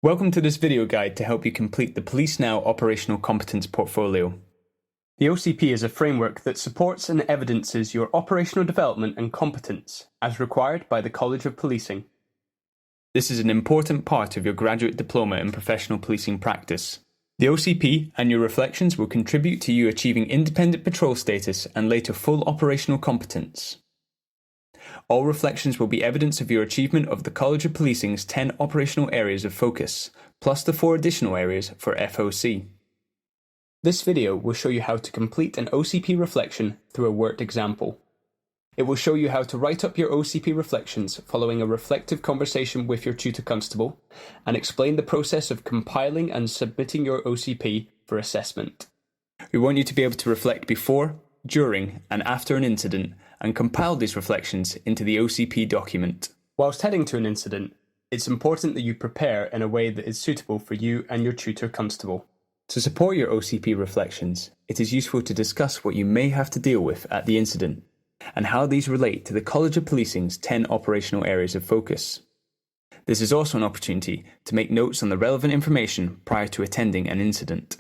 Welcome to this video guide to help you complete the Police Now Operational Competence Portfolio. The OCP is a framework that supports and evidences your operational development and competence as required by the College of Policing. This is an important part of your graduate diploma in professional policing practice. The OCP and your reflections will contribute to you achieving independent patrol status and later full operational competence. All reflections will be evidence of your achievement of the College of Policing's 10 operational areas of focus, plus the 4 additional areas for FOC. This video will show you how to complete an OCP reflection through a worked example. It will show you how to write up your OCP reflections following a reflective conversation with your tutor constable, and explain the process of compiling and submitting your OCP for assessment. We want you to be able to reflect before, during, and after an incident, and compile these reflections into the OCP document. Whilst heading to an incident, it's important that you prepare in a way that is suitable for you and your tutor constable. To support your OCP reflections, it is useful to discuss what you may have to deal with at the incident, and how these relate to the College of Policing's 10 operational areas of focus. This is also an opportunity to make notes on the relevant information prior to attending an incident.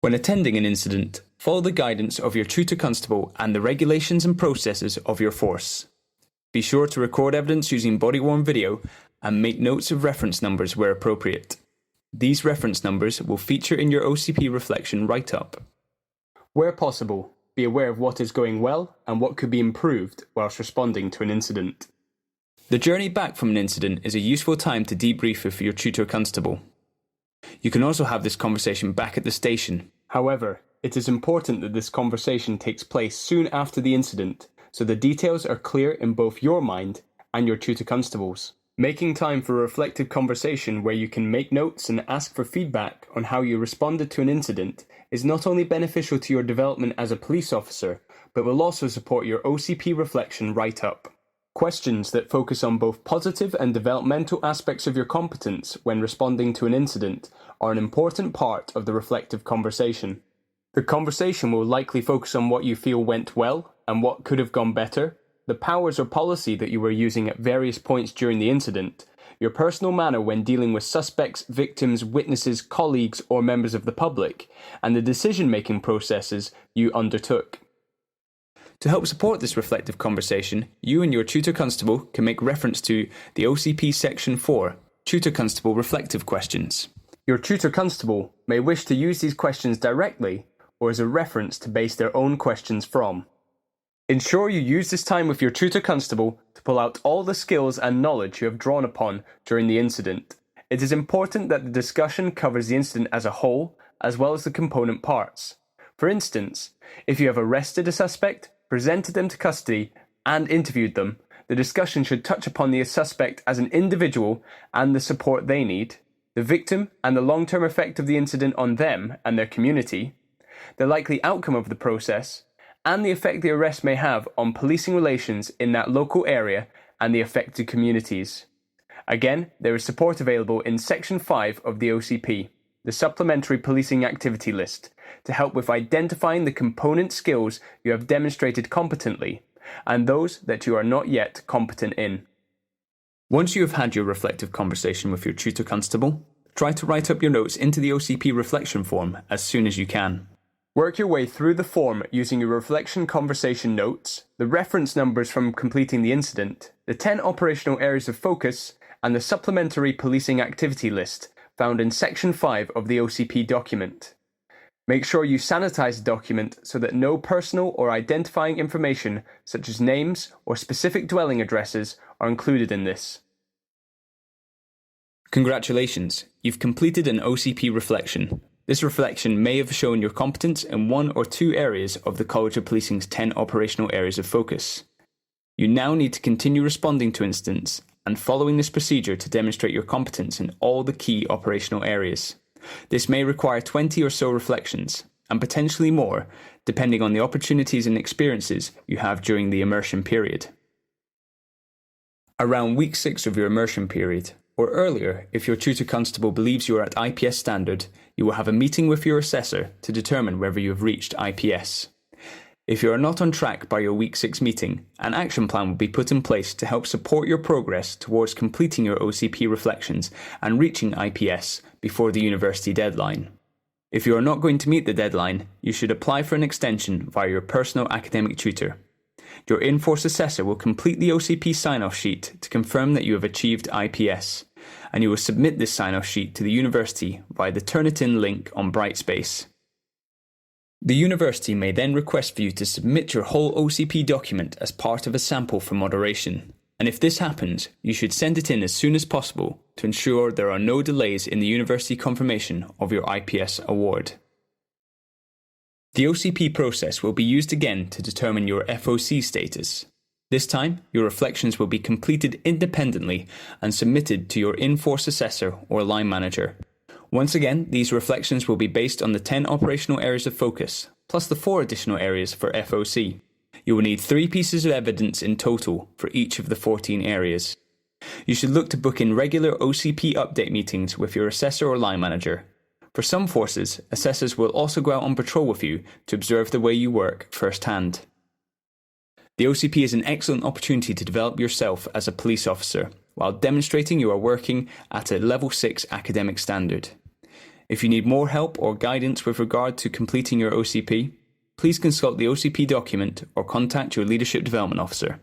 When attending an incident, follow the guidance of your tutor constable and the regulations and processes of your force. Be sure to record evidence using body-worn video and make notes of reference numbers where appropriate. These reference numbers will feature in your OCP reflection write-up. Where possible, be aware of what is going well and what could be improved whilst responding to an incident. The journey back from an incident is a useful time to debrief with your tutor constable. You can also have this conversation back at the station. However, it is important that this conversation takes place soon after the incident, so the details are clear in both your mind and your tutor constable's. Making time for a reflective conversation where you can make notes and ask for feedback on how you responded to an incident is not only beneficial to your development as a police officer, but will also support your OCP reflection write-up. Questions that focus on both positive and developmental aspects of your competence when responding to an incident are an important part of the reflective conversation. The conversation will likely focus on what you feel went well and what could have gone better, the powers or policy that you were using at various points during the incident, your personal manner when dealing with suspects, victims, witnesses, colleagues, or members of the public, and the decision-making processes you undertook. To help support this reflective conversation, you and your tutor constable can make reference to the OCP Section 4, Tutor Constable Reflective Questions. Your tutor constable may wish to use these questions directly or as a reference to base their own questions from. Ensure you use this time with your tutor constable to pull out all the skills and knowledge you have drawn upon during the incident. It is important that the discussion covers the incident as a whole, as well as the component parts. For instance, if you have arrested a suspect, presented them to custody, and interviewed them, the discussion should touch upon the suspect as an individual and the support they need, the victim and the long-term effect of the incident on them and their community, the likely outcome of the process, and the effect the arrest may have on policing relations in that local area and the affected communities. Again, there is support available in Section 5 of the OCP, the Supplementary Policing Activity List, to help with identifying the component skills you have demonstrated competently, and those that you are not yet competent in. Once you have had your reflective conversation with your tutor constable, try to write up your notes into the OCP reflection form as soon as you can. Work your way through the form using your reflection conversation notes, the reference numbers from completing the incident, the 10 operational areas of focus, and the Supplementary Policing Activity List found in Section 5 of the OCP document. Make sure you sanitize the document so that no personal or identifying information such as names or specific dwelling addresses are included in this. Congratulations, you've completed an OCP reflection. This reflection may have shown your competence in 1 or 2 areas of the College of Policing's 10 operational areas of focus. You now need to continue responding to incidents and following this procedure to demonstrate your competence in all the key operational areas. This may require 20 or so reflections, and potentially more, depending on the opportunities and experiences you have during the immersion period. Around week 6 of your immersion period, or earlier if your tutor constable believes you are at IPS standard, you will have a meeting with your assessor to determine whether you have reached IPS. If you are not on track by your Week 6 meeting, an action plan will be put in place to help support your progress towards completing your OCP reflections and reaching IPS before the university deadline. If you are not going to meet the deadline, you should apply for an extension via your personal academic tutor. Your in-force assessor will complete the OCP sign-off sheet to confirm that you have achieved IPS, and you will submit this sign-off sheet to the university via the Turnitin link on Brightspace. The university may then request for you to submit your whole OCP document as part of a sample for moderation, and if this happens, you should send it in as soon as possible to ensure there are no delays in the university confirmation of your IPS award. The OCP process will be used again to determine your FOC status. This time, your reflections will be completed independently and submitted to your in-force assessor or line manager. Once again, these reflections will be based on the 10 operational areas of focus, plus the 4 additional areas for FOC. You will need 3 pieces of evidence in total for each of the 14 areas. You should look to book in regular OCP update meetings with your assessor or line manager. For some forces, assessors will also go out on patrol with you to observe the way you work firsthand. The OCP is an excellent opportunity to develop yourself as a police officer, while demonstrating you are working at a Level 6 academic standard. If you need more help or guidance with regard to completing your OCP, please consult the OCP document or contact your Leadership Development Officer.